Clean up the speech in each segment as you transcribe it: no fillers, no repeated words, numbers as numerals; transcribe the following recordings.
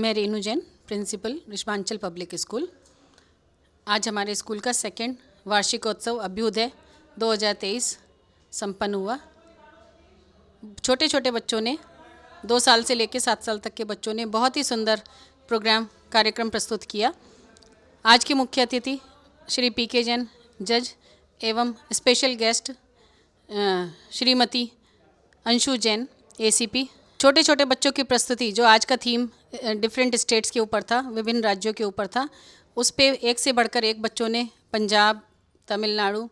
मैं Renu Jain, principal Rishabhanchal public school. आज हमारे स्कूल का सेकेंड वार्षिकोत्सव अभ्युदय 2023 संपन्न हुआ। छोटे छोटे बच्चों ने 2 साल से लेकर 7 साल तक के बच्चों ने बहुत ही सुंदर कार्यक्रम प्रस्तुत किया। आज के मुख्य अतिथि श्री पी.के. जैन जज एवं special guest Shrimati Anshu Jain ACP. छोटे छोटे बच्चों की प्रस्तुति, जो आज का थीम डिफरेंट स्टेट्स के ऊपर था, विभिन्न राज्यों के ऊपर था, उस पे एक से बढ़कर एक बच्चों ने पंजाब, तमिलनाडु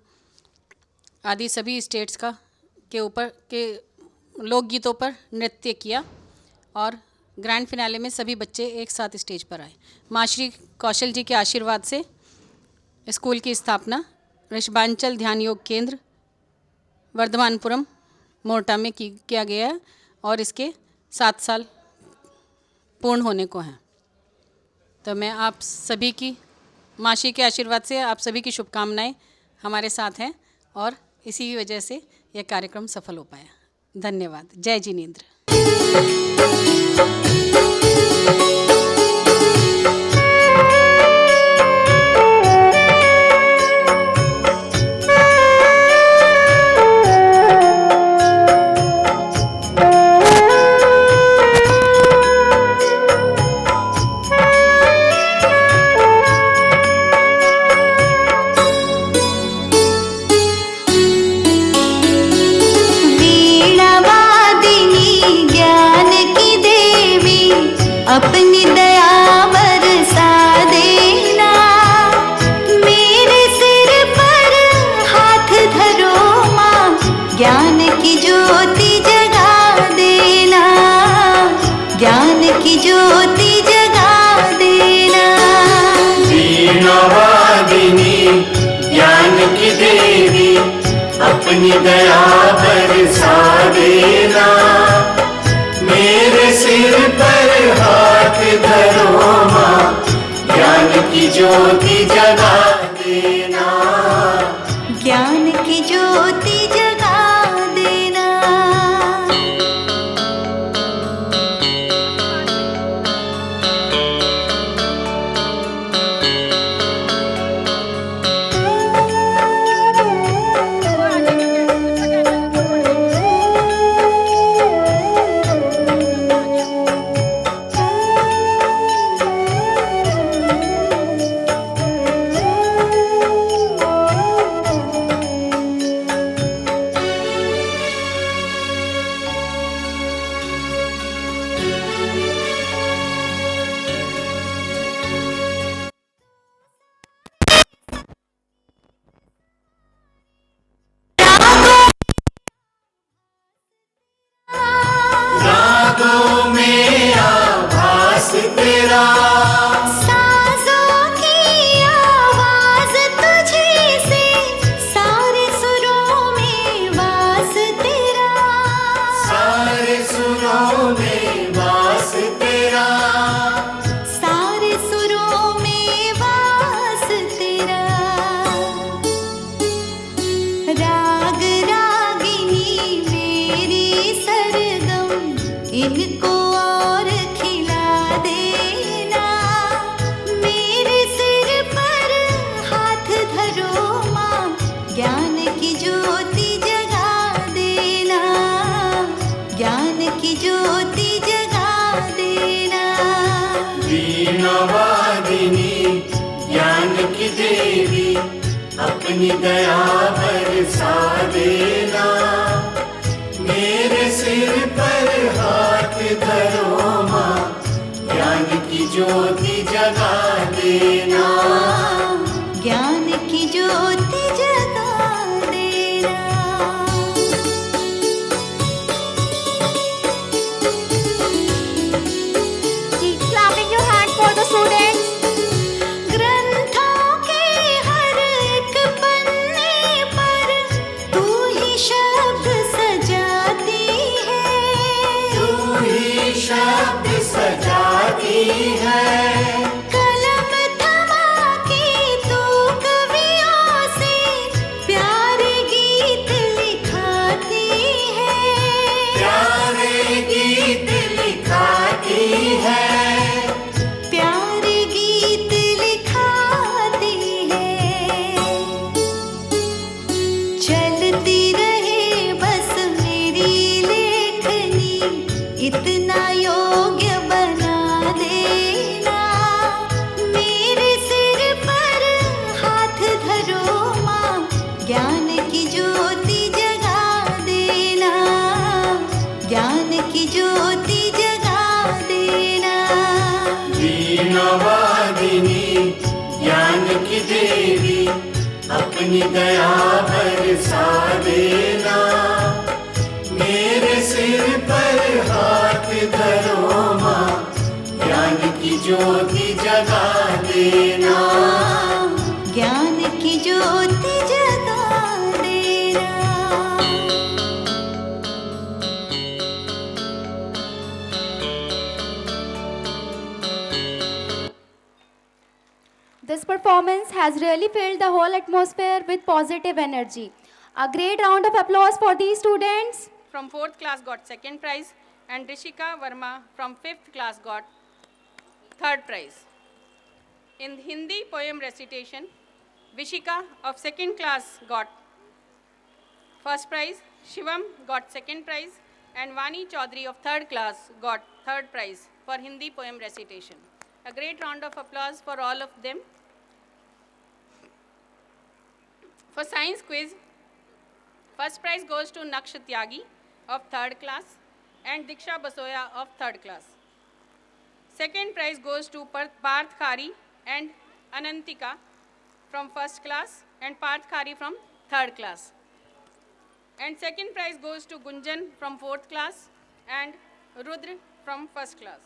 आदि सभी स्टेट्स के ऊपर के लोकगीतों पर नृत्य किया और ग्रैंड फिनाले में सभी बच्चे एक साथ स्टेज पर आए। माँ श्री कौशल जी के आशीर्वाद से स्कूल की स्थापना ऋषभांचल ध्यान योग केंद्र वर्धमानपुरम मोरटा में किया गया है और इसके 7 साल पूर्ण होने को हैं। तो मैं आप सभी की माँ श्री के आशीर्वाद से आप सभी की शुभकामनाएं हमारे साथ हैं और इसी की वजह से यह कार्यक्रम सफल हो पाया। धन्यवाद। जय जिनेंद्र। अपनी दया बरसा देना, मेरे सिर पर हाथ धरो माँ, ज्ञान की ज्योति जगा देना, ज्ञान की ज्योति जगा देना। वीणा वादिनी ज्ञान की देवी, अपनी दया बरसा देना, मेरे सिर पर हाथ धरो माँ, ज्ञान की ज्योति जगा देना, ज्ञान की ज्योति जगा देना। इनको और खिला देना, मेरे सिर पर हाथ धरो माँ, ज्ञान की ज्योति जगा देना, ज्ञान की ज्योति जगा देना। वीणा वादिनी ज्ञान की देवी, अपनी दया बरसा देना, मेरे सिर पर हाथ धरो माँ, ज्ञान की ज्योति जगा देना, ज्ञान की ज्योति जगा देना। Keep clapping your hand for the students. ग्रंथों के हर एक पन्ने पर तू ही शब्द सजाती है, तू ही शब्द सजाती है, कलम थमा के तू कवियों से प्यारे गीत लिखाती है, प्यारे गीत लिखाती है, इतना योग्य बना देना। मेरे सिर पर हाथ धरो माँ, ज्ञान की ज्योति जगा देना, ज्ञान की ज्योति जगा देना। वीणा वादिनी ज्ञान की देवी, अपनी दया बरसा देना। मेरे सिर पर हाथ धरो माँ, ज्ञान की ज्योति जगा देना, ज्ञान की ज्योति जगा देना। This performance has really filled the whole atmosphere with positive energy. A great round of applause for these students. From 4th class got second prize, and Rishika Verma from 5th class got third prize. In Hindi poem recitation, Vishika of 2nd class got first prize, Shivam got second prize, and Vani Chaudhary of 3rd class got third prize for Hindi poem recitation. A great round of applause for all of them. For science quiz, first prize goes to Naksh Tyagi of 3rd class and Diksha Basoya of 3rd class. Second prize goes to Parth Khari and Anantika from 1st class and Parth Khari from 3rd class. And second prize goes to Gunjan from 4th class and Rudra from 1st class.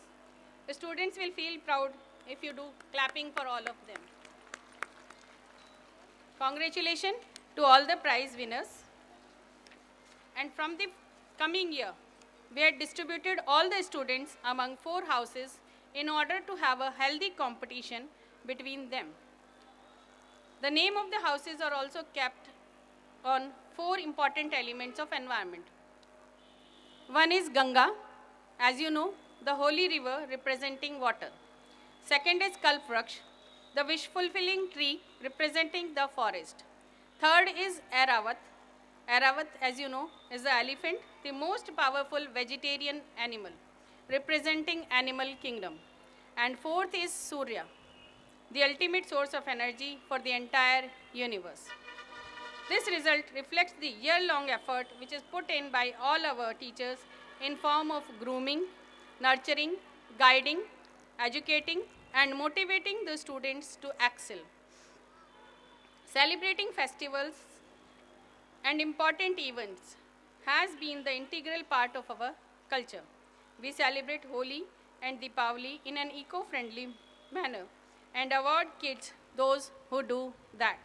The students will feel proud if you do clapping for all of them. Congratulations to all the prize winners. And from the coming year, we had distributed all the students among 4 houses in order to have a healthy competition between them. The name of the houses are also kept on 4 important elements of environment. One is Ganga, as you know, the holy river representing water. Second is Kalpvraksh, the wish-fulfilling tree representing the forest. Third is Airavat. Airavat, as you know, is the elephant, the most powerful vegetarian animal, representing animal kingdom. And fourth is Surya, the ultimate source of energy for the entire universe. This result reflects the year-long effort which is put in by all our teachers in form of grooming, nurturing, guiding, educating, and motivating the students to excel. Celebrating festivals and important events has been the integral part of our culture. We celebrate Holi and Deepavali in an eco-friendly manner and award kids those who do that.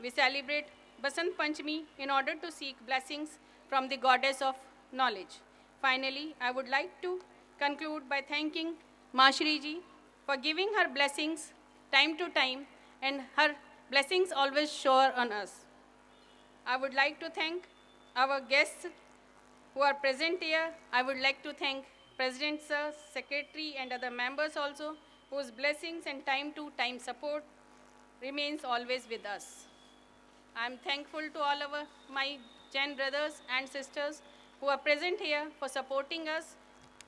We celebrate Basant Panchami in order to seek blessings from the goddess of knowledge. Finally, I would like to conclude by thanking Mashri ji for giving her blessings time to time and her blessings always shower on us. I would like to thank our guests who are present here. I would like to thank President Sir, Secretary and other members also, whose blessings and time to time support remains always with us. I am thankful to all of my Jain brothers and sisters who are present here for supporting us.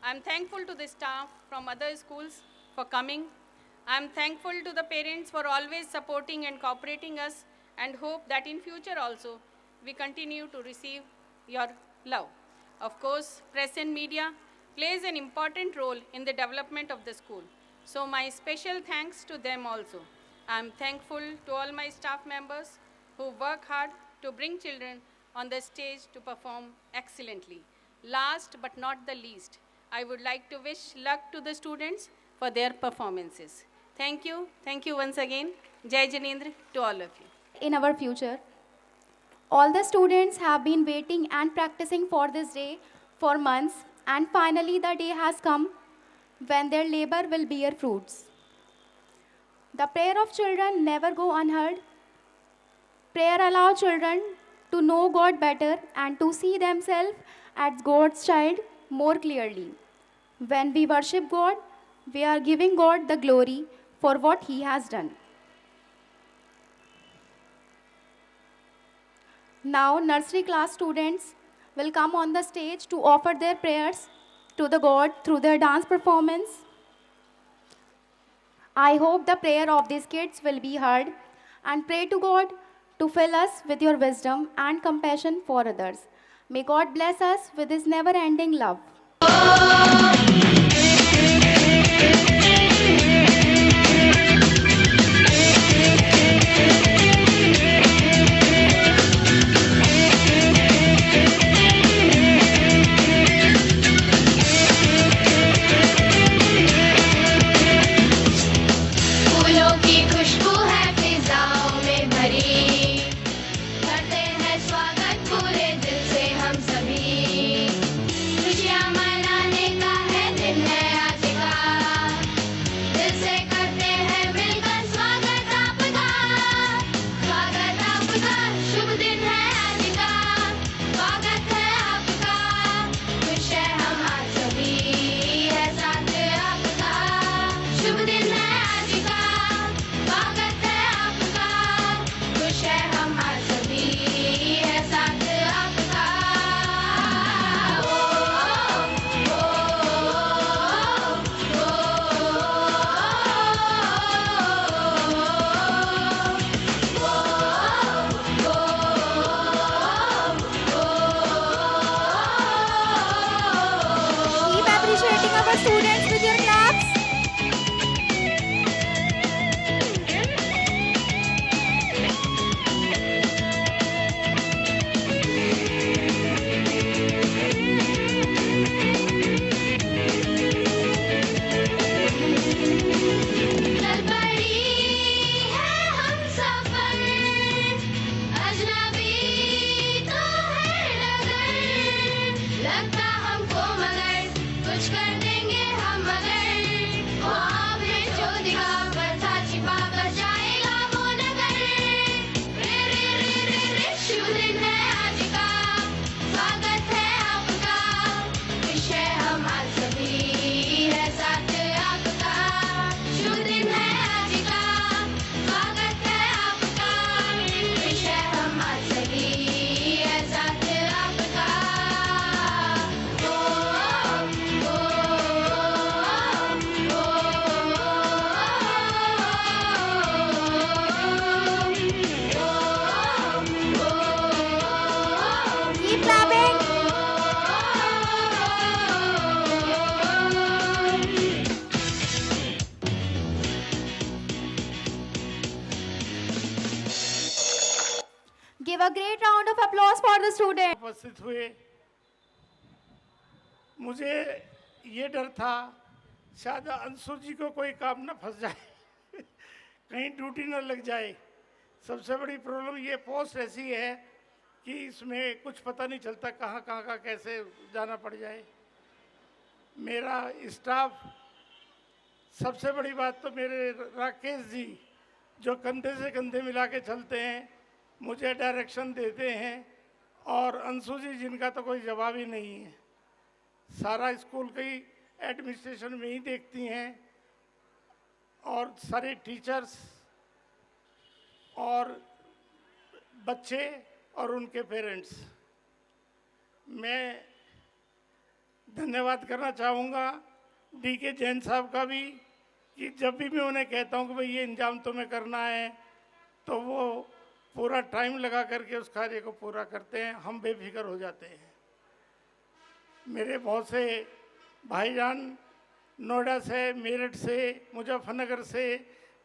I am thankful to the staff from other schools for coming. I am thankful to the parents for always supporting and cooperating us, and hope that in future also we continue to receive your love. Of course, press and media plays an important role in the development of the school. So my special thanks to them also. I am thankful to all my staff members who work hard to bring children on the stage to perform excellently. Last but not the least, I would like to wish luck to the students for their performances. Thank you once again. Jai Janendra to all of you. In our future, all the students have been waiting and practicing for this day for months, and finally the day has come when their labor will bear fruits. The prayer of children never go unheard. Prayer allows children to know God better and to see themselves as God's child more clearly. When we worship God, we are giving God the glory for what He has done. Now, nursery class students will come on the stage to offer their prayers to the God through their dance performance. I hope the prayer of these kids will be heard, and pray to God to fill us with your wisdom and compassion for others. May God bless us with his never-ending love. फूलों की खुशबू है फिजाओं में भरी, करते हैं स्वागत पूरे दिल से हम सभी। खुशियाँ मनाने का है दिन है आज का, दिल से करते हैं मिलकर स्वागत आपका। स्वागत आपका, शुभ दिन है आज का, स्वागत है आपका। खुश है हम आज सभी, है साथ आपका। शुभ दिन है आज का, स्वागत है आपका। खुश है हम आज सभी, है साथ आपका। Keep appreciating our students with your claps. चल पड़ी है हम सफर, अजनबी तो है डगर। लगता हमको मगर कुछ कर देंगे हम मगर, ख्वाब है जो दिखा पर था छिपा कर जाएगा वो नगर। रे रे रे रे रे शुभ दिन है आज का, स्वागत है आपका। खुश है हम आज सभी, है साथ आपका। शुभ दिन है आज का, स्वागत है आपका। खुश है हम आज सभी, है साथ आपका। Keep clapping. Give a great round of applause for the students. उपस्थित हुए। मुझे ये डर था शायद अंशु जी को कोई काम न फंस जाए कहीं ड्यूटी न लग जाए। सबसे बड़ी प्रॉब्लम ये पोस्ट ऐसी है कि इसमें कुछ पता नहीं चलता कहाँ कहाँ का कैसे जाना पड़ जाए। मेरा स्टाफ, सबसे बड़ी बात तो मेरे राकेश जी जो कंधे से कंधे मिला के चलते हैं, मुझे डायरेक्शन देते हैं, और अंशु जी जिनका तो कोई जवाब ही नहीं है। सारा स्कूल की एडमिनिस्ट्रेशन में ही देखती हैं, और सारे टीचर्स और बच्चे और उनके पेरेंट्स। मैं धन्यवाद करना चाहूँगा DK जैन साहब का भी, कि जब भी मैं उन्हें कहता हूँ कि भाई ये इंजाम तुम्हें करना है, तो वो पूरा टाइम लगा करके उस कार्य को पूरा करते हैं। हम बेफिक्र हो जाते हैं। मेरे बहुत से भाईजान नोएडा से, मेरठ से, मुजफ्फरनगर से,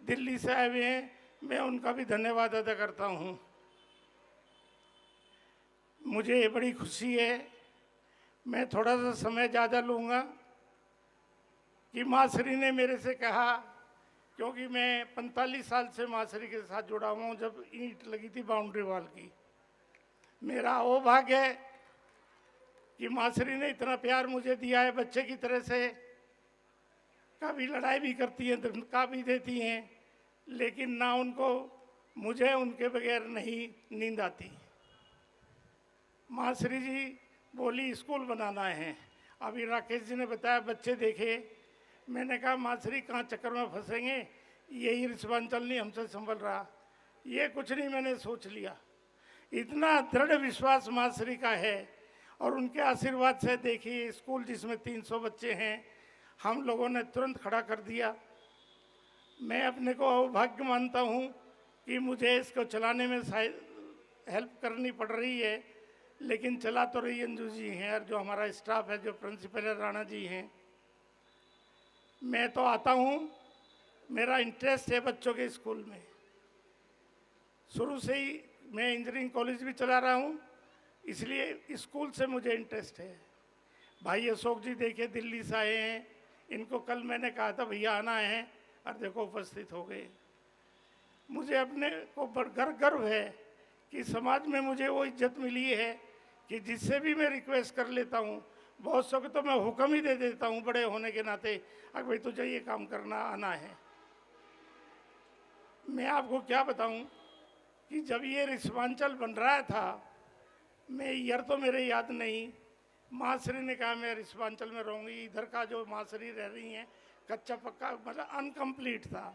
दिल्ली से आए हुए हैं, मैं उनका भी धन्यवाद अदा करता हूँ। मुझे बड़ी खुशी है, मैं थोड़ा सा समय ज़्यादा लूँगा, कि मासरी ने मेरे से कहा, क्योंकि मैं 45 साल से मासरी के साथ जुड़ा हुआ हूँ, जब ईंट लगी थी बाउंड्री वॉल की। मेरा वो भाग्य है कि मासरी ने इतना प्यार मुझे दिया है बच्चे की तरह से। कभी लड़ाई भी करती हैं, धमका भी देती हैं, लेकिन ना उनको मुझे उनके बगैर नहीं नींद आती। मासरी जी बोली स्कूल बनाना है। अभी राकेश जी ने बताया बच्चे देखे। मैंने कहा मासरी कहाँ चक्कर में फंसेंगे, यही रिस्पांचल नहीं हमसे संभल रहा। ये कुछ नहीं, मैंने सोच लिया। इतना दृढ़ विश्वास मासरी का है, और उनके आशीर्वाद से देखिए स्कूल जिसमें 300 बच्चे हैं हम लोगों ने तुरंत खड़ा कर दिया। मैं अपने को अभाग्य मानता हूँ कि मुझे इसको चलाने में हेल्प करनी पड़ रही है, लेकिन चला तो रही अंजू जी हैं और जो हमारा स्टाफ है, जो प्रिंसिपल है राणा जी हैं। मैं तो आता हूँ, मेरा इंटरेस्ट है बच्चों के स्कूल में। शुरू से ही मैं इंजीनियरिंग कॉलेज भी चला रहा हूँ, इसलिए स्कूल से मुझे इंटरेस्ट है। भाई अशोक जी देखिए दिल्ली से आए हैं, इनको कल मैंने कहा था भैया आना है और देखो उपस्थित हो गए। मुझे अपने को गर्व है कि समाज में मुझे वो इज्जत मिली है कि जिससे भी मैं रिक्वेस्ट कर लेता हूँ, बहुत सौ को तो मैं हुक्म ही दे देता हूँ बड़े होने के नाते, अगर भाई तुझे ये काम करना आना है। मैं आपको क्या बताऊँ कि जब ये रिस्वांचल बन रहा था, मैं ईयर तो मेरे याद नहीं, माँश्री ने कहा मैं रिस्वांचल में रहूँगी। इधर का जो माँश्री रह रही हैं कच्चा पक्का मतलब अनकम्प्लीट था।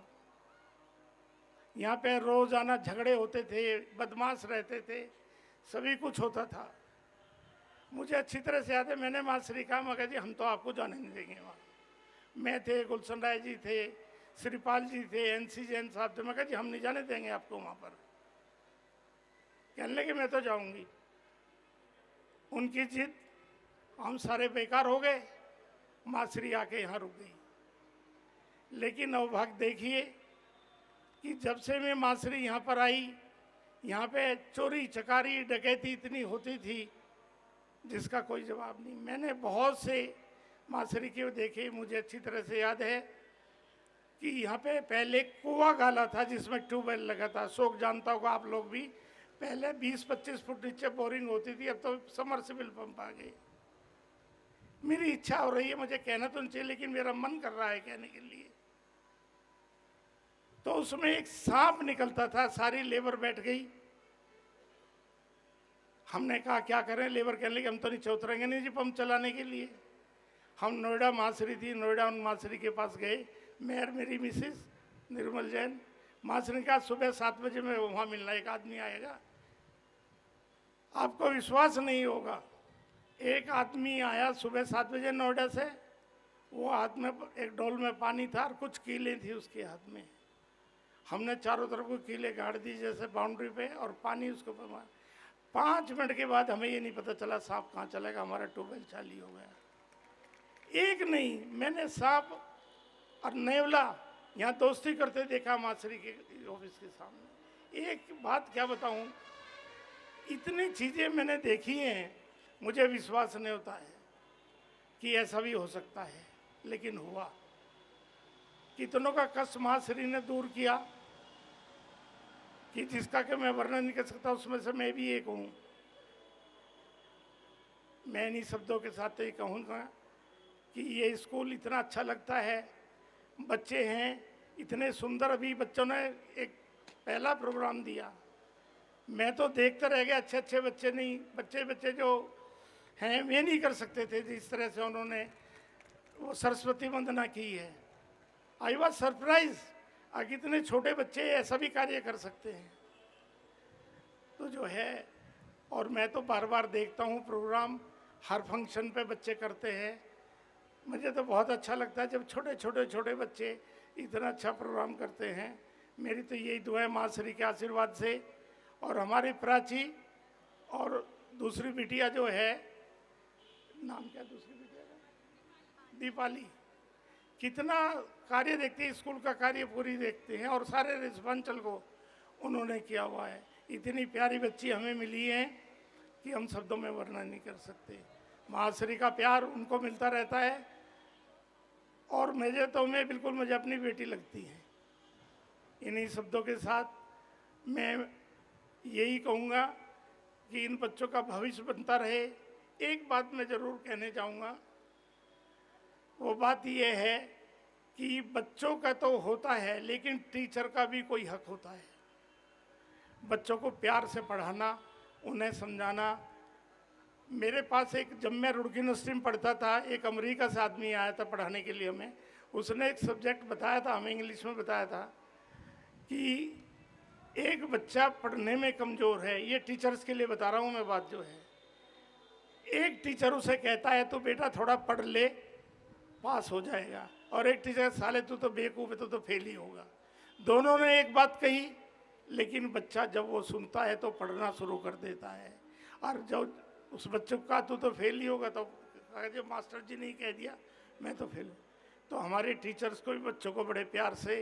यहाँ पे रोजाना झगड़े होते थे, बदमाश रहते थे, सभी कुछ होता था। मुझे अच्छी तरह से याद है, मैंने माँश्री कहा मगर जी हम तो आपको जाने नहीं देंगे वहाँ। मैं थे, गुलशन राय जी थे, श्रीपाल जी थे, NC जैन साहब थे। मैं कहा जी हम नहीं जाने देंगे आपको वहाँ पर। कहने लगे मैं तो जाऊँगी। उनकी जिद, हम सारे बेकार हो गए, माँश्री आके यहाँ रुक गई। लेकिन अवभाग्य देखिए कि जब से मैं माँश्री यहाँ पर आई, यहाँ पे चोरी चकारी डकैती इतनी होती थी जिसका कोई जवाब नहीं। मैंने बहुत से माँश्री के देखे, मुझे अच्छी तरह से याद है कि यहाँ पे पहले कुआं गाला था जिसमें ट्यूबवेल लगा था। शोक जानता होगा आप लोग भी, पहले 20-25 फुट नीचे बोरिंग होती थी, अब तो समरसेबल पंप आ गए। मेरी इच्छा हो रही है, मुझे कहना तो नहीं चाहिए लेकिन मेरा मन कर रहा है कहने के लिए। तो उसमें एक सांप निकलता था, सारी लेबर बैठ गई। हमने कहा क्या करें, लेबर कहने लगे हम तो नीचे उतरेंगे नहीं जी पंप चलाने के लिए। हम नोएडा माँश्री थी, नोएडा उन माँश्री के पास गए, मैं और मेरी मिसिस निर्मल जैन। माँश्री का सुबह 7 बजे में वहाँ मिलना, एक आदमी आएगा। आपको विश्वास नहीं होगा, एक आदमी आया सुबह 7 बजे नोएडा से। वो हाथ में एक डोल में पानी था और कुछ कीलें थी उसके हाथ में। हमने चारों तरफ को कीले गाड़ दी जैसे बाउंड्री पे, और पानी उसको पे मारा। 5 मिनट के बाद हमें ये नहीं पता चला सांप कहाँ चला गया, हमारा ट्यूबवेल चालू हो गया। एक नहीं, मैंने सांप और नेवला यहाँ दोस्ती करते देखा माँश्री के ऑफिस के सामने। एक बात क्या बताऊँ, इतनी चीज़ें मैंने देखी हैं, मुझे विश्वास नहीं होता है कि ऐसा भी हो सकता है, लेकिन हुआ। कितनों का कष्ट माँश्री ने दूर किया कि जिसका कि मैं वर्णन नहीं कर सकता, उसमें से मैं भी एक हूँ। मैं इन्हीं शब्दों के साथ ही कहूँगा कि ये स्कूल इतना अच्छा लगता है, बच्चे हैं इतने सुंदर। अभी बच्चों ने एक पहला प्रोग्राम दिया, मैं तो देखते रह गया। अच्छे अच्छे बच्चे नहीं, बच्चे जो हैं वे नहीं कर सकते थे जिस तरह से उन्होंने वो सरस्वती वंदना की है। आई वॉज सरप्राइज, कितने छोटे बच्चे ऐसा भी कार्य कर सकते हैं। तो जो है, और मैं तो बार बार देखता हूँ प्रोग्राम, हर फंक्शन पे बच्चे करते हैं। मुझे तो बहुत अच्छा लगता है जब छोटे बच्चे इतना अच्छा प्रोग्राम करते हैं। मेरी तो यही दुआ है माँश्री के आशीर्वाद से। और हमारी प्राची और दूसरी बिटिया जो है, नाम क्या दूसरी बिटिया का, दीपाली, कितना कार्य देखते हैं, स्कूल का कार्य पूरी देखते हैं और सारे रिस्पांचल को उन्होंने किया हुआ है। इतनी प्यारी बच्ची हमें मिली है कि हम शब्दों में वर्णन नहीं कर सकते। माँश्री का प्यार उनको मिलता रहता है और मैं बिल्कुल मुझे अपनी बेटी लगती है। इन्हीं शब्दों के साथ मैं यही कहूँगा कि इन बच्चों का भविष्य बनता रहे। एक बात मैं ज़रूर कहने चाहूँगा, वो बात ये है कि बच्चों का तो होता है लेकिन टीचर का भी कोई हक होता है। बच्चों को प्यार से पढ़ाना, उन्हें समझाना। मेरे पास जब मैं रुड़की यूनिवर्सिटी में पढ़ता था, एक अमेरिका से आदमी आया था पढ़ाने के लिए हमें। उसने एक सब्जेक्ट बताया था, हमें इंग्लिश में बताया था कि एक बच्चा पढ़ने में कमज़ोर है। ये टीचर्स के लिए बता रहा हूँ मैं बात जो है। एक टीचर उसे कहता है तू बेटा थोड़ा पढ़ ले, पास हो जाएगा, और एक टीचर साले तू तो बेवकूफ़ है, तू तो फेल ही होगा। दोनों ने एक बात कही, लेकिन बच्चा जब वो सुनता है तो पढ़ना शुरू कर देता है। और जब उस बच्चे को कहा तू तो फेल ही होगा, तो कहा जब मास्टर जी ने कह दिया मैं तो फेल हूँ। तो हमारे टीचर्स को भी बच्चों को बड़े प्यार से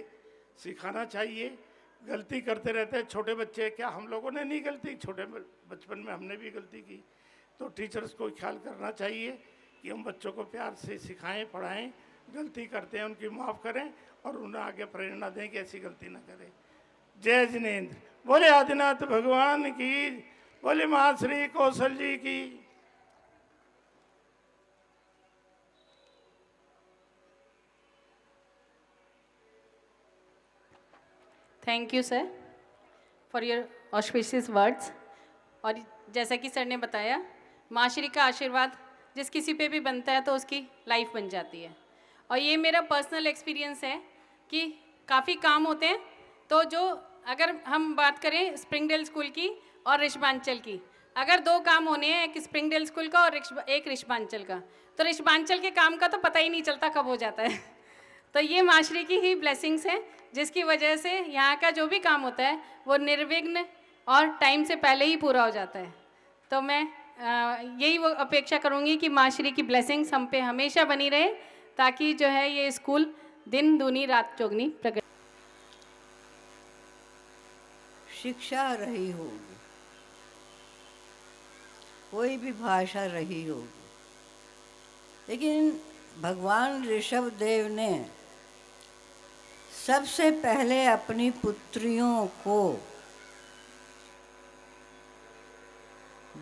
सिखाना चाहिए। गलती करते रहते हैं छोटे बच्चे, क्या हम लोगों ने नहीं गलती, छोटे बचपन में हमने भी गलती की। तो टीचर्स को ख्याल करना चाहिए कि हम बच्चों को प्यार से सिखाएं, पढ़ाएं, गलती करते हैं उनकी माफ़ करें और उन्हें आगे प्रेरणा दें कि ऐसी गलती ना करें। जय जिनेन्द्र। बोले आदिनाथ भगवान की, बोले महाश्री कौशल जी की। Thank you sir for your auspicious words. और जैसा कि सर ने बताया, माँ श्री का आशीर्वाद जिस किसी पे भी बनता है तो उसकी लाइफ बन जाती है। और ये मेरा पर्सनल एक्सपीरियंस है कि काफ़ी काम होते हैं, तो जो अगर हम बात करें स्प्रिंगडेल स्कूल की और ऋषभांचल की, अगर दो काम होने हैं, एक स्प्रिंगडेल स्कूल का और एक ऋषभांचल का, तो ऋषभांचल के काम का तो पता ही नहीं चलता कब हो जाता है। तो ये माश्री की ही ब्लेसिंग्स हैं, जिसकी वजह से यहाँ का जो भी काम होता है वो निर्विघ्न और टाइम से पहले ही पूरा हो जाता है। तो मैं यही वो अपेक्षा करूँगी कि माश्री की ब्लेसिंग्स हम पे हमेशा बनी रहे, ताकि जो है ये स्कूल दिन दूनी रात चौगनी प्रगति। शिक्षा रही होगी, कोई भी भाषा रही होगी, लेकिन भगवान ऋषभ देव ने सबसे पहले अपनी पुत्रियों को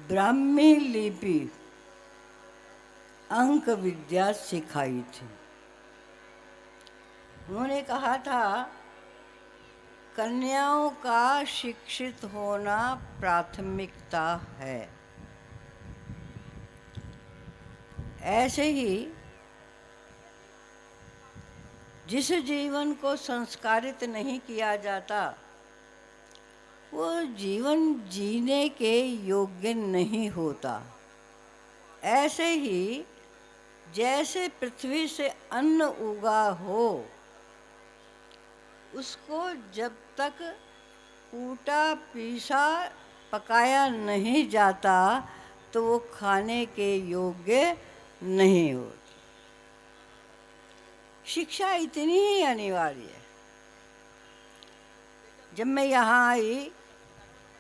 ब्राह्मी लिपि अंक विद्या सिखाई थी। उन्होंने कहा था कन्याओं का शिक्षित होना प्राथमिकता है। ऐसे ही जिस जीवन को संस्कारित नहीं किया जाता वो जीवन जीने के योग्य नहीं होता। ऐसे ही जैसे पृथ्वी से अन्न उगा हो, उसको जब तक कूटा पीसा पकाया नहीं जाता तो वो खाने के योग्य नहीं होता। शिक्षा इतनी ही अनिवार्य है। जब मैं यहाँ आई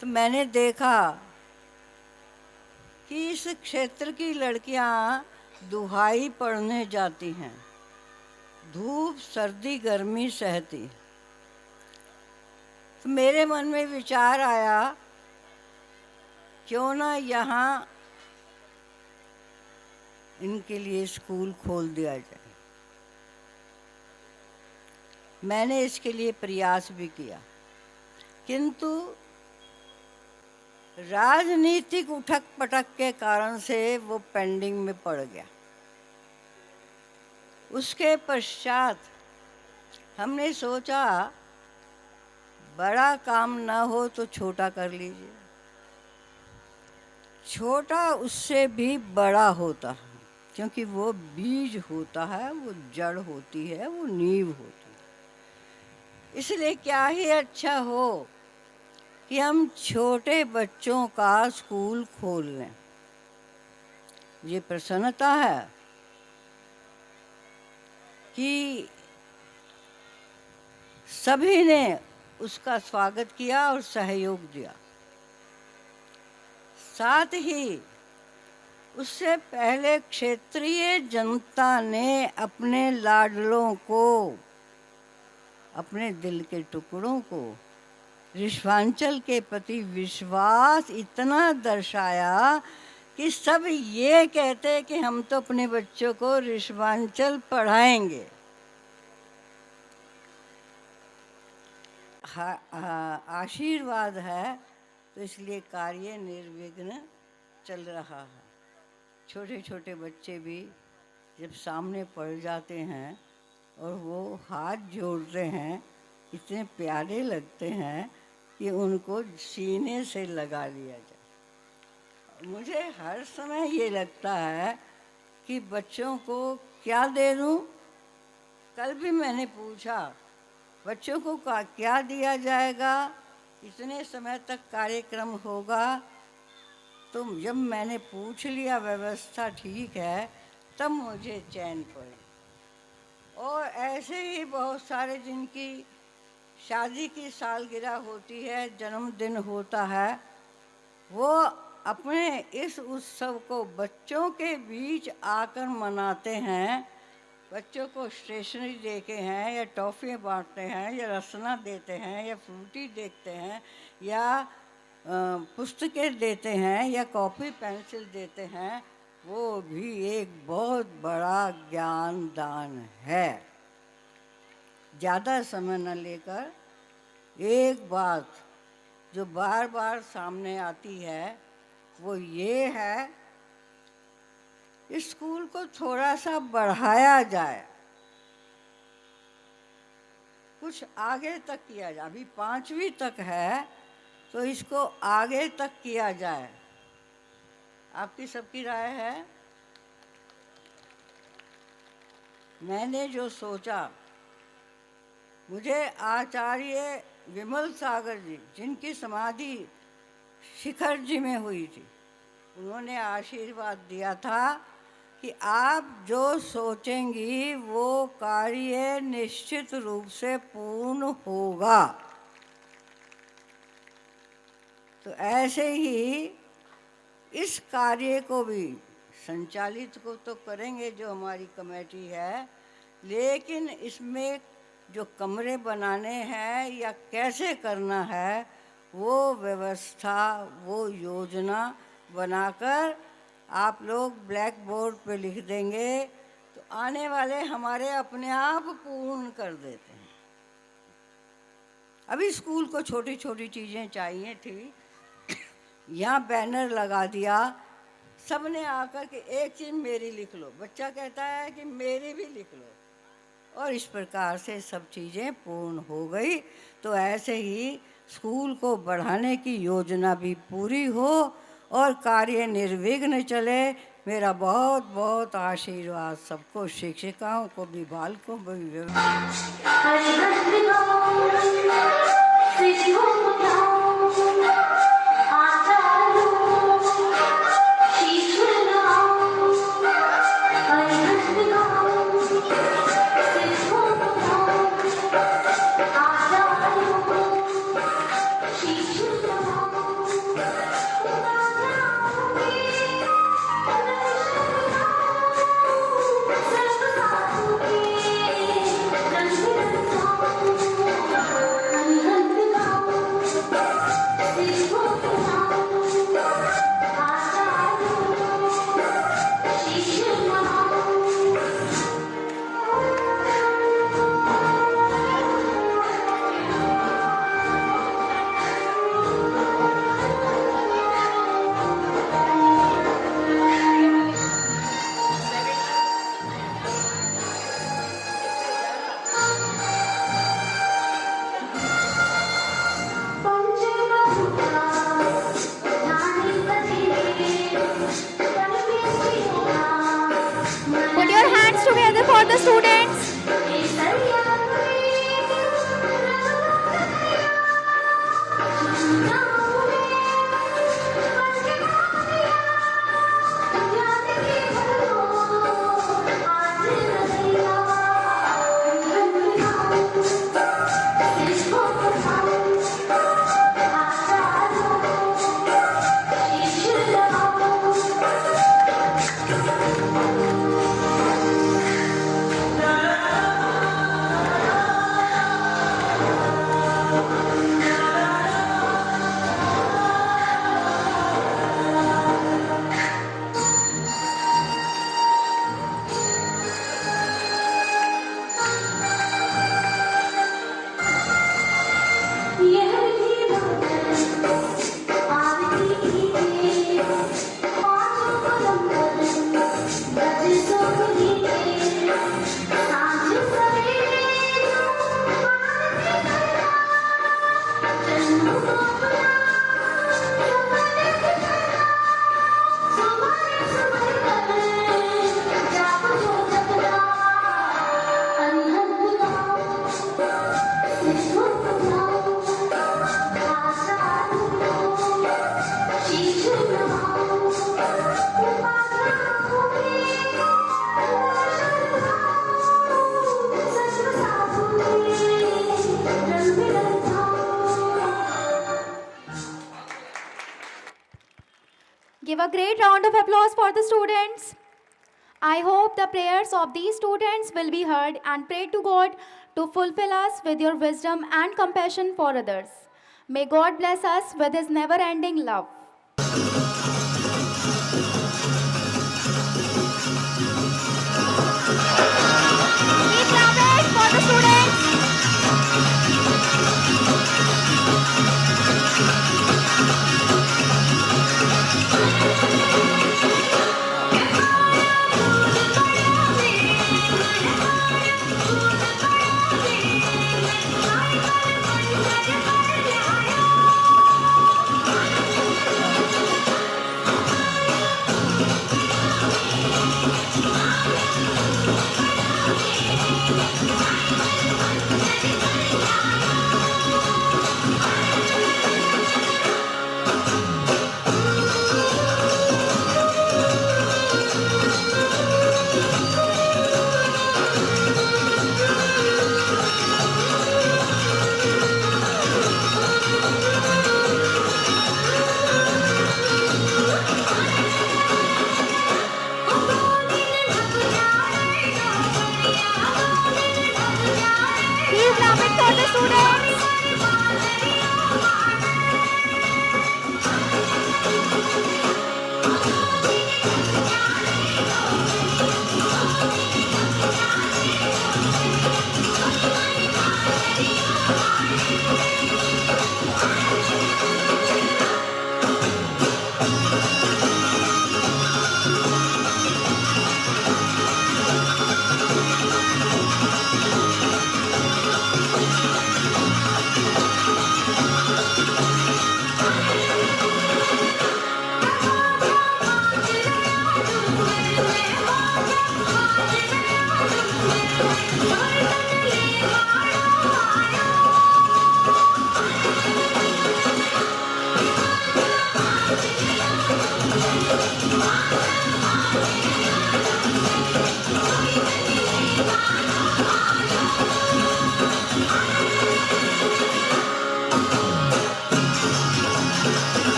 तो मैंने देखा कि इस क्षेत्र की लड़कियाँ दुहाई पढ़ने जाती हैं, धूप सर्दी गर्मी सहती। तो मेरे मन में विचार आया क्यों ना यहाँ इनके लिए स्कूल खोल दिया जाए। मैंने इसके लिए प्रयास भी किया, किंतु राजनीतिक उठक पटक के कारण से वो पेंडिंग में पड़ गया। उसके पश्चात हमने सोचा बड़ा काम ना हो तो छोटा कर लीजिए। छोटा उससे भी बड़ा होता है, क्योंकि वो बीज होता है, वो जड़ होती है, वो नींव होती है। इसलिए क्या ही अच्छा हो कि हम छोटे बच्चों का स्कूल खोल लें। ये प्रसन्नता है कि सभी ने उसका स्वागत किया और सहयोग दिया। साथ ही उससे पहले क्षेत्रीय जनता ने अपने लाडलों को, अपने दिल के टुकड़ों को ऋषभांचल के प्रति विश्वास इतना दर्शाया कि सब ये कहते कि हम तो अपने बच्चों को ऋषभांचल पढ़ाएंगे। आशीर्वाद है तो इसलिए कार्य निर्विघ्न चल रहा है। छोटे छोटे बच्चे भी जब सामने पड़ जाते हैं और वो हाथ जोड़ते हैं, इतने प्यारे लगते हैं कि उनको सीने से लगा लिया जाए। मुझे हर समय ये लगता है कि बच्चों को क्या दे दूं। कल भी मैंने पूछा बच्चों को क्या दिया जाएगा, इतने समय तक कार्यक्रम होगा। तो जब मैंने पूछ लिया व्यवस्था ठीक है, तब मुझे चैन पड़े। और ऐसे ही बहुत सारे जिनकी शादी की सालगिरह होती है, जन्मदिन होता है, वो अपने इस उत्सव को बच्चों के बीच आकर मनाते हैं। बच्चों को स्टेशनरी देते हैं या टॉफ़ियाँ बांटते हैं या रसना देते हैं या फ्रूटी देखते हैं या पुस्तकें देते हैं या कॉपी पेंसिल देते हैं, वो भी एक बहुत बड़ा ज्ञान दान है। ज़्यादा समय न लेकर एक बात जो बार बार सामने आती है वो ये है, स्कूल को थोड़ा सा बढ़ाया जाए, कुछ आगे तक किया जाए। अभी 5वीं तक है तो इसको आगे तक किया जाए। आपकी सबकी राय है? मैंने जो सोचा, मुझे आचार्य विमल सागर जी, जिनकी समाधि शिखर जी में हुई थी, उन्होंने आशीर्वाद दिया था कि आप जो सोचेंगी वो कार्य निश्चित रूप से पूर्ण होगा। तो ऐसे ही इस कार्य को भी संचालित को तो करेंगे जो हमारी कमेटी है, लेकिन इसमें जो कमरे बनाने हैं या कैसे करना है, वो व्यवस्था, वो योजना बनाकर आप लोग ब्लैक बोर्ड पे लिख देंगे तो आने वाले हमारे अपने आप पूर्ण कर देते हैं। अभी स्कूल को छोटी छोटी चीज़ें चाहिए थी, यहाँ बैनर लगा दिया, सबने आकर के एक चीज़ मेरी लिख लो, बच्चा कहता है कि मेरी भी लिख लो, और इस प्रकार से सब चीज़ें पूर्ण हो गई। तो ऐसे ही स्कूल को बढ़ाने की योजना भी पूरी हो और कार्य निर्विघ्न चले। मेरा बहुत बहुत आशीर्वाद सबको, शिक्षिकाओं को भी, बालकों को भी। Put your hands together for the students. La great round of applause for the students. I hope the prayers of these students will be heard and pray to God to fulfill us with your wisdom and compassion for others. May God bless us with his never-ending love. Please clap it for the students. Please clap it for the students.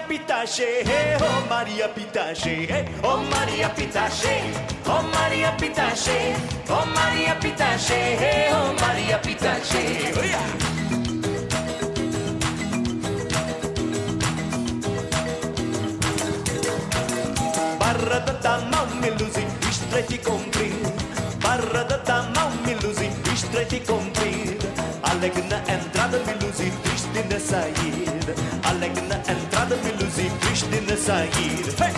Pitache, hey, oh Maria Pitache, hey, oh Maria Pitache, oh Maria Pitache, oh Maria Pitache, hey, oh Maria Pitache, oh yeah. Barra da dama miluzi, istreti compri, barra da dama miluzi, istreti compri, alegna entrada miluzi, triste na saída, alegna entrada miluzi, triste na saída. Hey!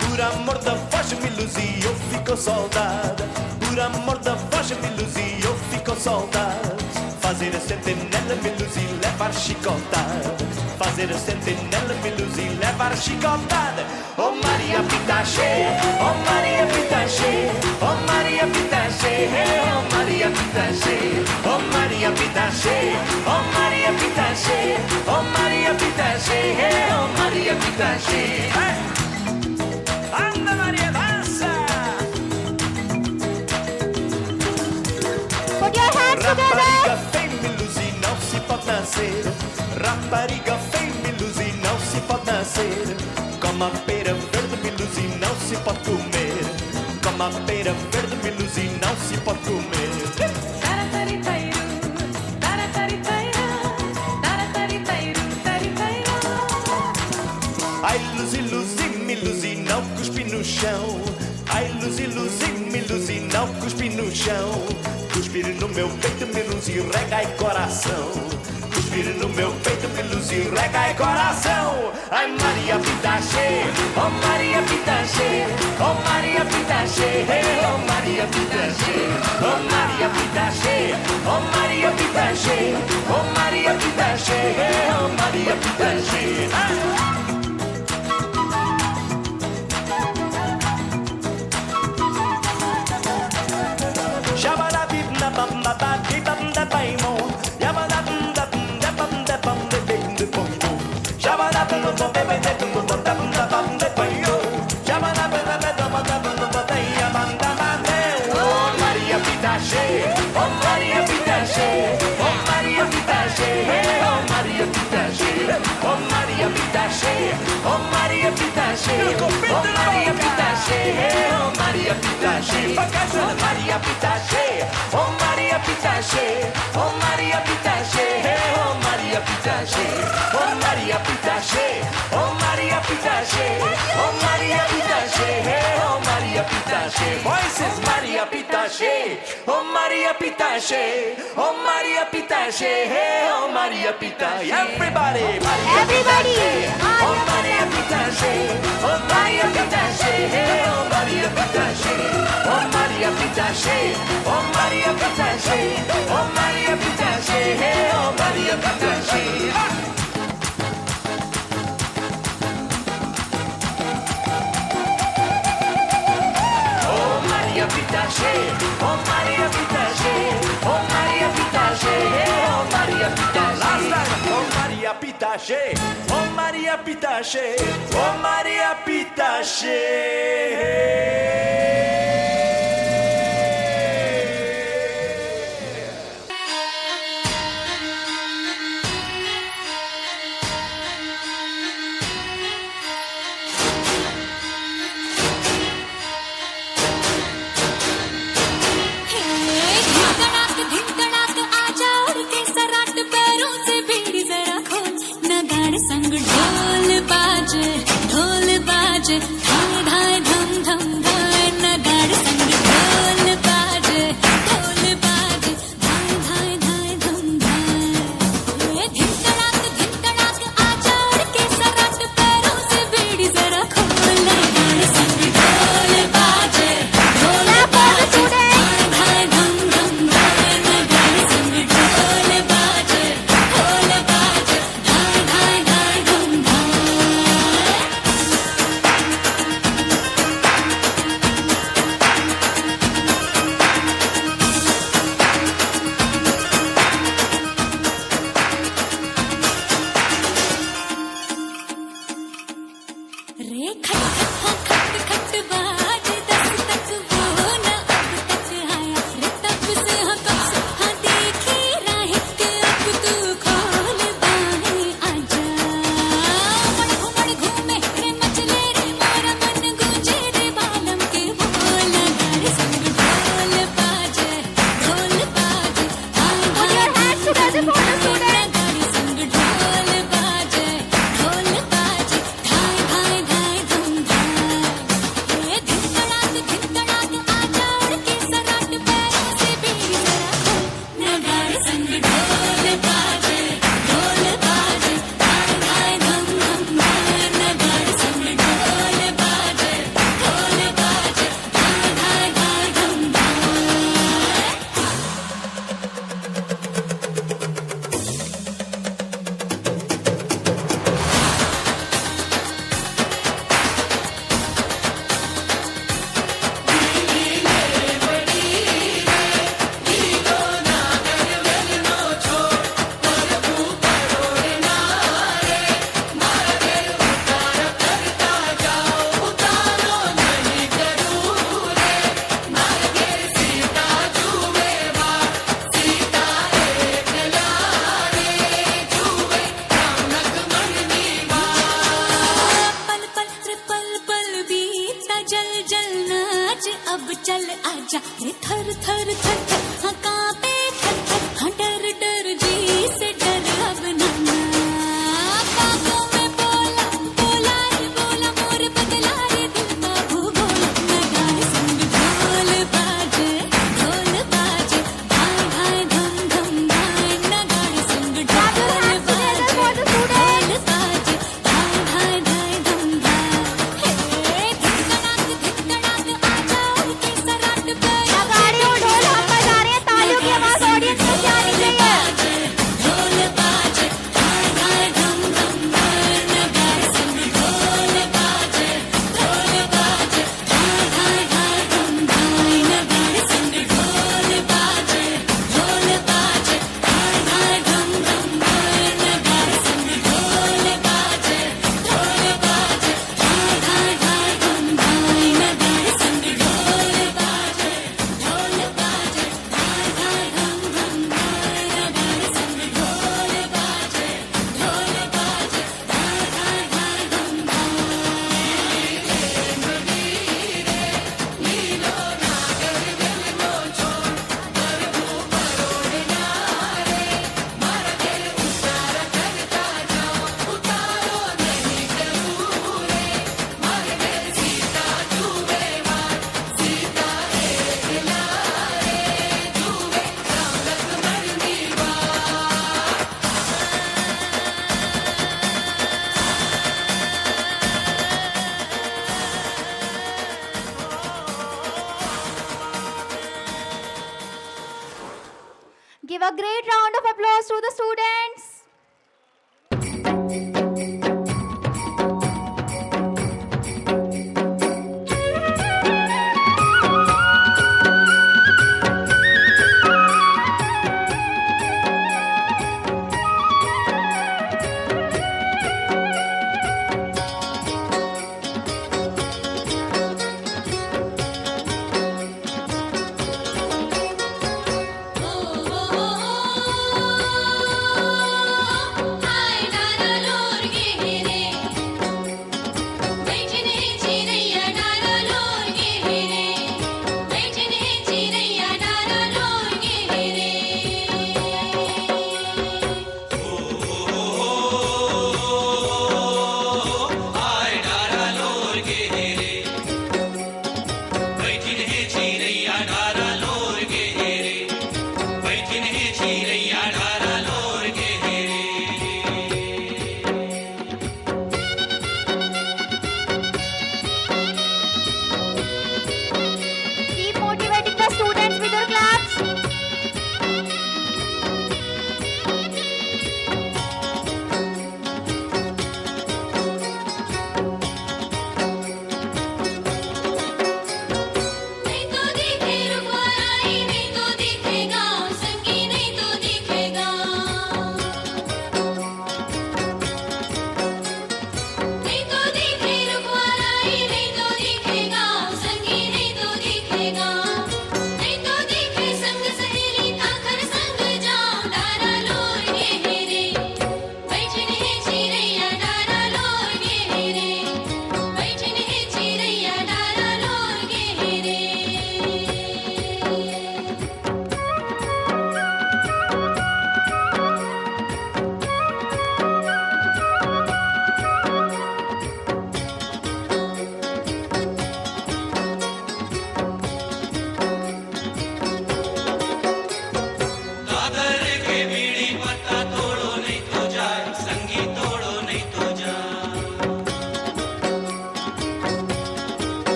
Por amor da voz miluzi, eu fico soldado, por amor da voz miluzi, eu fico soldado. Fazer a sentinela, miluzi, levar chicotada. Fazer a sentinela, miluzi, levar chicotada. Oh Maria Pitache, oh Maria Pitache, oh Maria Pitache, oh Maria Pitache, oh Maria Pitache, oh Maria Pitache, oh Maria Pitache, Maria Pitache. Anda Maria, dança. Put your hands together. Rapariga feia, me iluse, não se pode nascer. Rapariga feia, me iluse, não se pode nascer. Como a pera verde, me iluse, não se pode comer. Como a pera verde, me iluse, não se pode comer. Ai, luzi, luzi, me luzi, não cuspi no chão. Ai, luzi, luzi, me luzi, não cuspi no chão. Cuspir no meu peito, me luzi, rega e coração. Cuspir no meu peito, me luzi, rega e coração. Ai, Maria Pitache, oh Maria Pitache, oh Maria Pitache, oh Maria Pitache, oh Maria Pitache, oh Maria Pitache, oh Maria Pitache, oh Maria Pitache. Oh Maria Pitache, oh Maria Pitache, oh Maria Pitache, Maria Pitache, oh Maria Pitache, oh Maria Pitache, oh Maria Pitache, oh Maria Pitache, oh Maria Pitache, oh Maria Pitache, oh Maria Pitache, voices Maria Pitache, oh Maria Pitache, oh Maria Pitache, oh Maria Pitache, everybody, Everybody. oh Maria Pitache, oh Maria Pitache, oh Maria Pitache, oh Maria Pitache, oh Maria Pitache, oh Maria Pitache, oh Maria Pitache. Oh Maria Pitache, oh Maria Pitache, oh Maria Pitache, oh Maria Pitache. Last time, oh Maria Pitache, oh Maria Pitache, oh Maria Pitache. धिड़कड़ाक आजा उड़ के सराट पैरों से बेड़ी जरा खोल नगाड़े संग ढोल बाजे धाए धाए अब चल आजा रे थर थर थर थर हाँ कांपे थर थर हाँ डर डर जी से डर अब ना बागों में बोला बोला रे बोला मोर बदला रे दिल बाबू बोला नगाड़े संग ढोल बाजे धाय धाय धम धम धाय नगाड़े संग ढोल बाजे ढोल बाजे धाय धाय धाय धम धाय हे धिकड़ाक आजा उनके सराट पे नगाड़े और ढोल हम बजा रहे हैं, तालियों की आवाज ऑडियंस को जानी चाहिए। ढोल बाजे धाय धाय धम धम धाय नगाड़े संग ढोल बाजे धाय धाय धाय धम धाय नगाड़े संग ढोल बाजे धाय धाय धम धम धाय नगाड़े संग ढोल बाजे धाय धाय धाय धम धाय नगाड़े संग ढोल बाजे ढोल बाजे धाय धाय धम धम धाय नगाड़े संग ढोल बाजे ढोल बाजे धाय धाय धाय धम Give a great round of applause to the students. धाय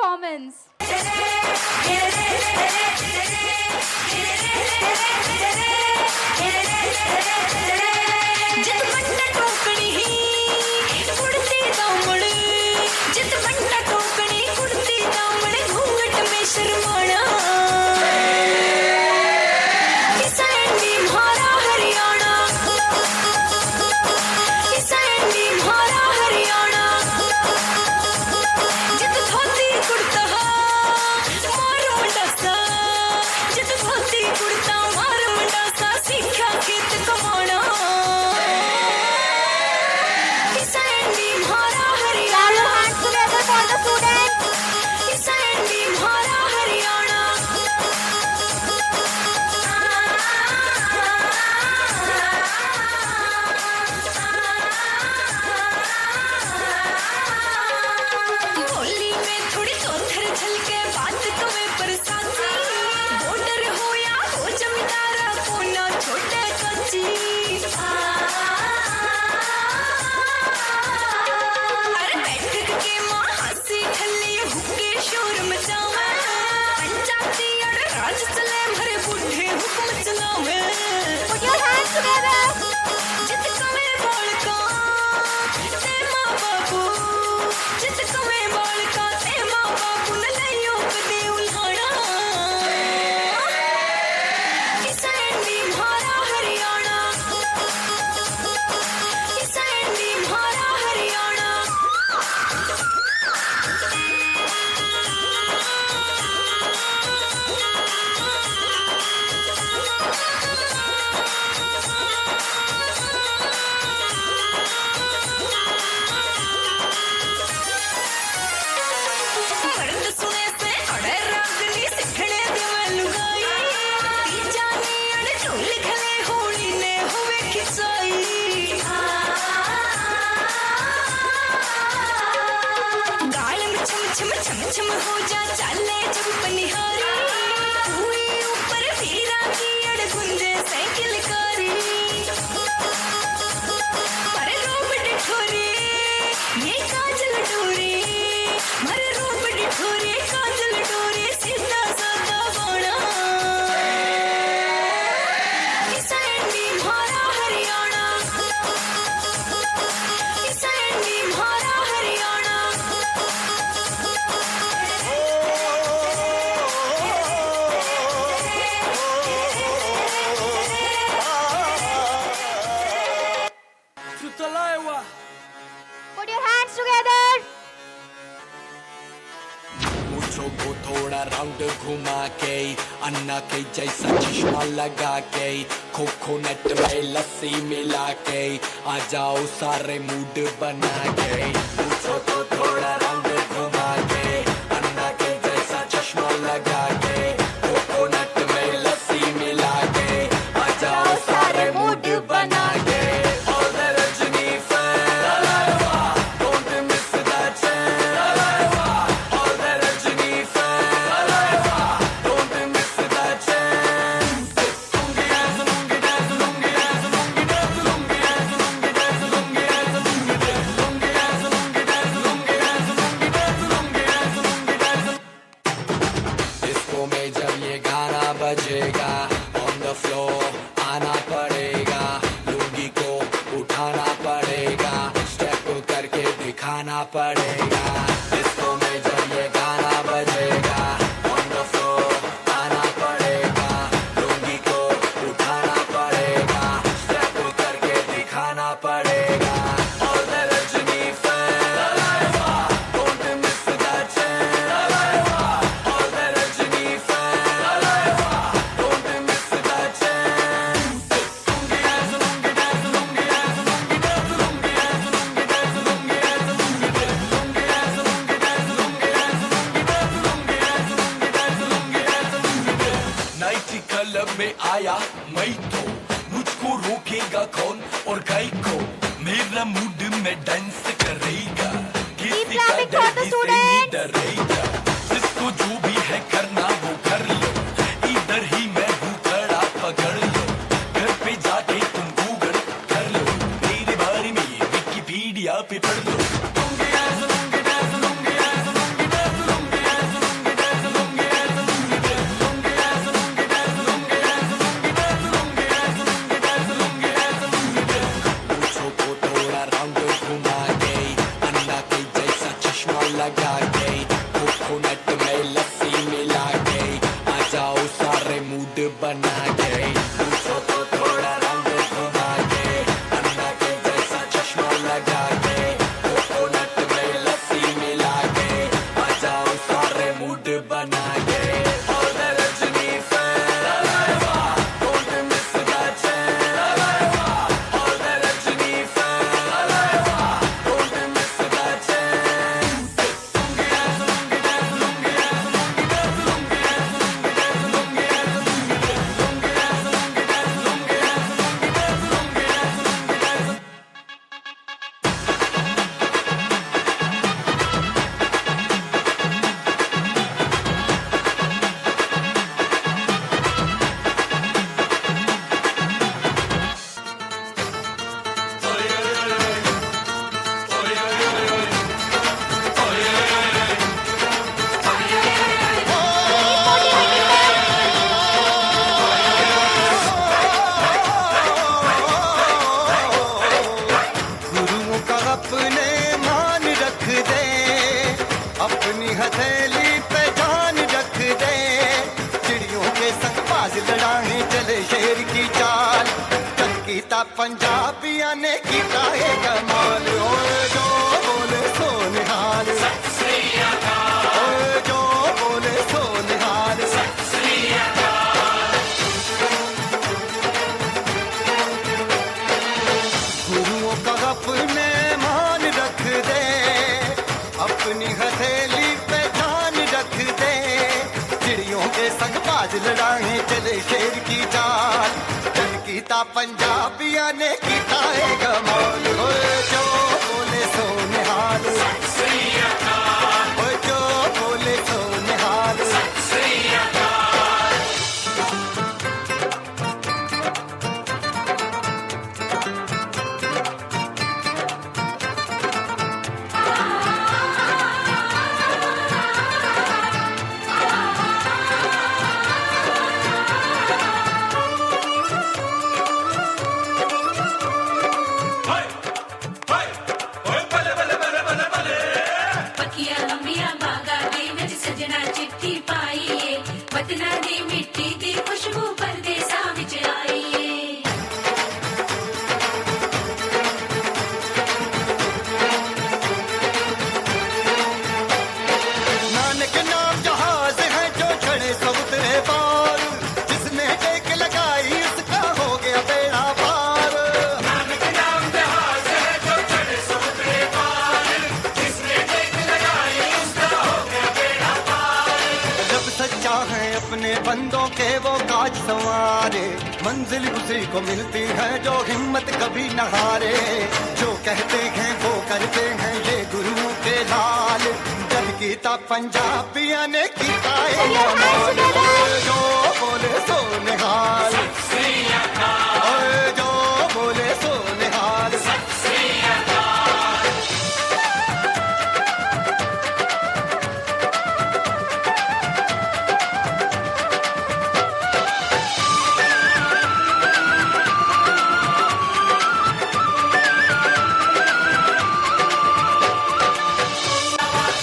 performance. जित बंटा टोकनी कुड़ती दामड़ जित बंटा टोकनी कुड़ती दामड़ घूंघट में शर्माना किसैंडी म्हारा हरियाणा किसैंडी म्हारा हरियाणा जित धोती कुड़ता मार मंडासा जित धोती कुड़ता मार मंडासा सीखा खेत कमाना किसैंडी म्हारा Haryana Hands together for the students. किसैंडी म्हारा हरियाणा होली में थोड़ी चौथर झलके बात तुम्हें बरसाती बॉर्डर हो या हो जमींदारा कोना छोटे कच्ची अरे बैठक के माँ हंसी ठल्ली हुक्के शोर मचावे पंचायती अड़ राज चले भरे बूढ़े हुक्म चलावे Put your hands together. जित कमे बालका ते माँ बापू जित कमे बालका ते माँ बापू न लइयो कदे उल्हाड़ा किसैंडी म्हारा हरियाणा किसैंडी म्हारा हरियाणा मर्द सुने से अड़े रागनी सिखने देवे लुगाई तीजा नी अड़े ढोल खले होली ने हुए खिंचाई गाल में छम छम छम छम हो जा चाले जब पनिहारी हुई ऊपर वीरा की अड़ गुंजे साइकिल कारी मरे रूप डिठोरी ये काजल डोरी मरे रूप डिठोरी काजल डोरी सीधा साधा बाणा किसैंडी म्हारा हरियाणा किसैंडी म्हारा Haryana Put your hands together. मूछों को थोड़ा राउंड घुमा के अन्ना के जैसा चश्मा लगा के कोकोनट में लस्सी मिला के आ जाओ सारे मूड बना के मूछों को थोड़ा राउंड घुमा के अन्ना के जैसा चश्मा लगा के कोकोनट में लस्सी मिला के आ जाओ सारे मूड बना के All the Rajini fans, don't miss that chance. All the Rajini fans, don't miss that chance. Lungi dance, lungi dance, lungi dance, lungi dance, lungi dance, lungi dance, lungi dance, lungi dance, lungi dance, lungi dance, lungi dance, lungi dance, lungi dance, lungi dance. Disco में जब ये गाना बजेगा on the floor आना पड़ेगा लुंगी को उठाना पड़ेगा स्टेप करके दिखाना पड़ेगा डिस्को में जब ये गाना बजेगा on the floor आना पड़ेगा लुंगी को उठाना पड़ेगा स्टेप करके दिखाना पड़ेगा All the Rajini fans, don't miss that chance. All the Rajini fans, don't miss that chance. Lungi dance, lungi dance, lungi dance, lungi dance, lungi dance, lungi dance, lungi dance, lungi dance, lungi dance, lungi dance, lungi dance, lungi dance, lungi dance, lungi dance, lungi dance, lungi dance. Night club में आया मैं तो मुझको रोकेगा कौन और गाय को मेरा मूड में डांस करेगा किसी का clapping for the डैडी से नहीं students. डरेगा जिसको जो भी है करना वो कर लो इधर ही मैं हूँ खड़ा पकड़ लो घर पे जाके तुम गूगल कर लो मेरे बारे में विकिपीडिया पे पढ़ लो lungi dance, lungi dance, lungi dance, lungi dance, lungi dance, बना के, पूछो तो थोड़ा राउंड घुमा के, अन्ना के जैसा चश्मा लगा के, कोकोनट में लस्सी मिला के, आ जाओ सारे मूड बना के। All the Rajni fans, don't miss that chance. All the Rajni fans, don't miss that chance. Lungi dance, lungi dance, lungi dance, lungi dance, lungi dance, lungi dance, lungi dance, lungi dance, lungi dance, lungi dance, lungi dance, lungi dance, lungi dance, lungi dance. गुरुओं का अपने मान रख दे, अपनी हथेली पे जान रख दे, चिड़ियों के संग बाज लड़ाए चले शेर की चाल, चमकीता पंजाबियां ने कीता है कमाल। ओए जो बोले सो निहाल, ओए जो बोले सो निहाल। गुरुओं का अपने मान रख दे, अपनी हथेली पे जान रख दे, चिड़ियों के संग बाज लड़ाए चले शेर की चाल, चमकीता पंजाबियां ने कीता है कमाल। ओए जो बोले सो निहाल, ओए जो बोले सो निहाल। पक्किया लंबिया बागा दे विच सजना चिट्ठी पाईए, वतना दी मिट्टी दी खुशबू परदेसा विच आईए। नानक नाम जहाज है जो चढ़े सब उतरे पार, जिसने टेक लगाई उसका हो गया बेड़ा पार। नानक नाम जहाज है जो चढ़े सब उतरे पार, जिसने टेक लगाई उसका हो गया बेड़ा पार। जब सच्चा है अपने बंदों के वो काज संवारे, मंजिल उसी को मिलती है जो हिम्मत कभी न हारे, जो कहते हैं वो करते हैं ये गुरुओं के लाल, जब कीता पंजाबियां ने कीता है कमाल। ओए जो बोले सो निहाल, ओए जो बोले सो निहाल।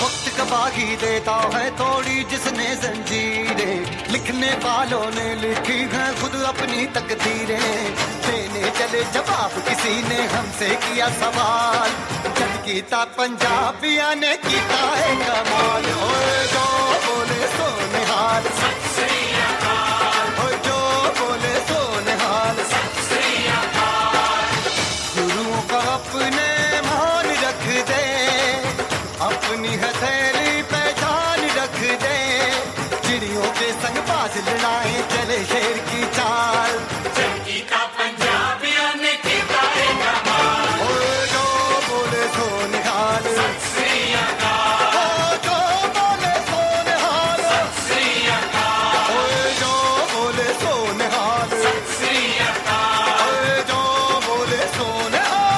वक्त का बागी देता है थोड़ी जिसने जंजीरें, लिखने वालों ने लिखी है खुद अपनी तकदीरें, देने चले जवाब किसी ने हमसे किया सवाल, जब कीता पंजाबियां ने कीता है कमाल। ओए जो बोले सो निहाल, ओए जो बोले सो निहाल। गुरुओं का अपने मान रख दे, अपनी हथेली पे जान रख दे, चिड़ियों के संग बाज लड़ाए चले शेर की चाल, चमकीता पंजाबियां ने कीता है कमाल। ओए जो बोले सो निहाल, ओ जो बोले सो निहाल, ओए जो बोले सो निहाल, ओए जो बोले सो निहाल।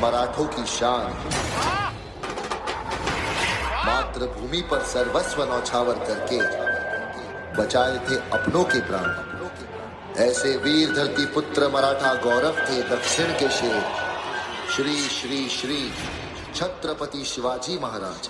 मराठों की शान, मातृभूमि पर सर्वस्व नौछावर करके बचाए थे अपनों के प्राण। ऐसे वीर धरती पुत्र मराठा गौरव थे दक्षिण के शेर, श्री श्री श्री छत्रपति शिवाजी महाराज।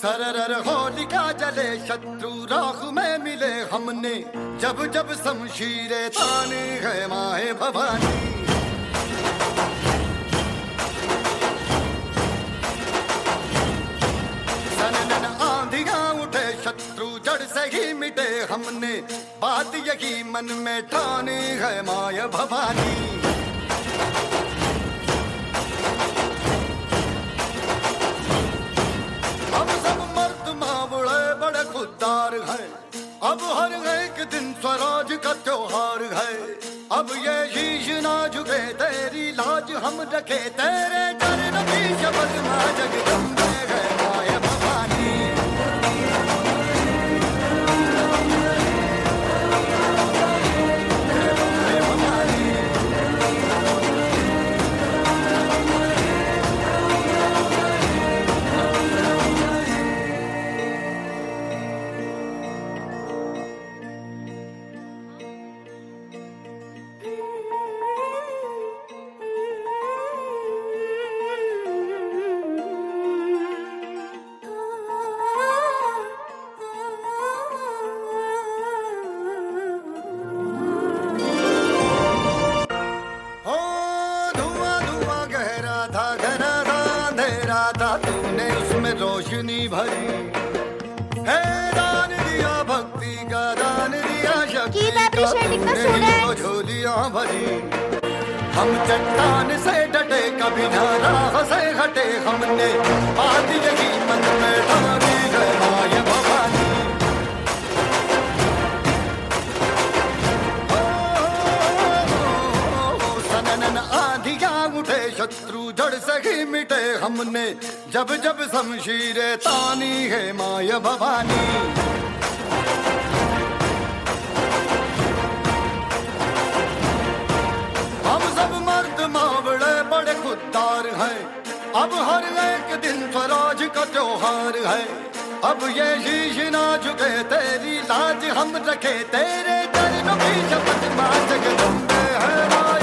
सरर होलिका जले शत्रु राख में मिले हमने, जब जब शमशीरें ताने है माए भवानी। सनन आंधियां उठे शत्रु जड़ से ही मिटे हमने, बात यही मन में ठानी है माय भवानी। हम सब मर्द मावड़े बड़े खुददार हैं, अब हर एक दिन स्वराज का त्योहार है। अब ये शीश ना झुके तेरी लाज हम रखे, तेरे चरण की शपथ मां जगदम्बे है माय भवानी। तूने उसमें रोशनी भरी है, दान दिया भक्ति का, दान दिया शक्ति का, तूने वो झोलियां भरी। हम चट्टान से डटे कभी ना राह से हटे, हमने बात यही मन में ठानी है माय भवानी। सनन आंधियां उठे शत्रु जड़ से ही मिटे हमने, जब जब शमशीरें तानी है माय भवानी। हम सब मर्द मावड़े बड़े खुददार हैं, अब हर एक दिन स्वराज का त्योहार है। अब ये शीश ना झुके तेरी लाज हम रखे, तेरे चरणों की शपथ मां जगदम्बे है माय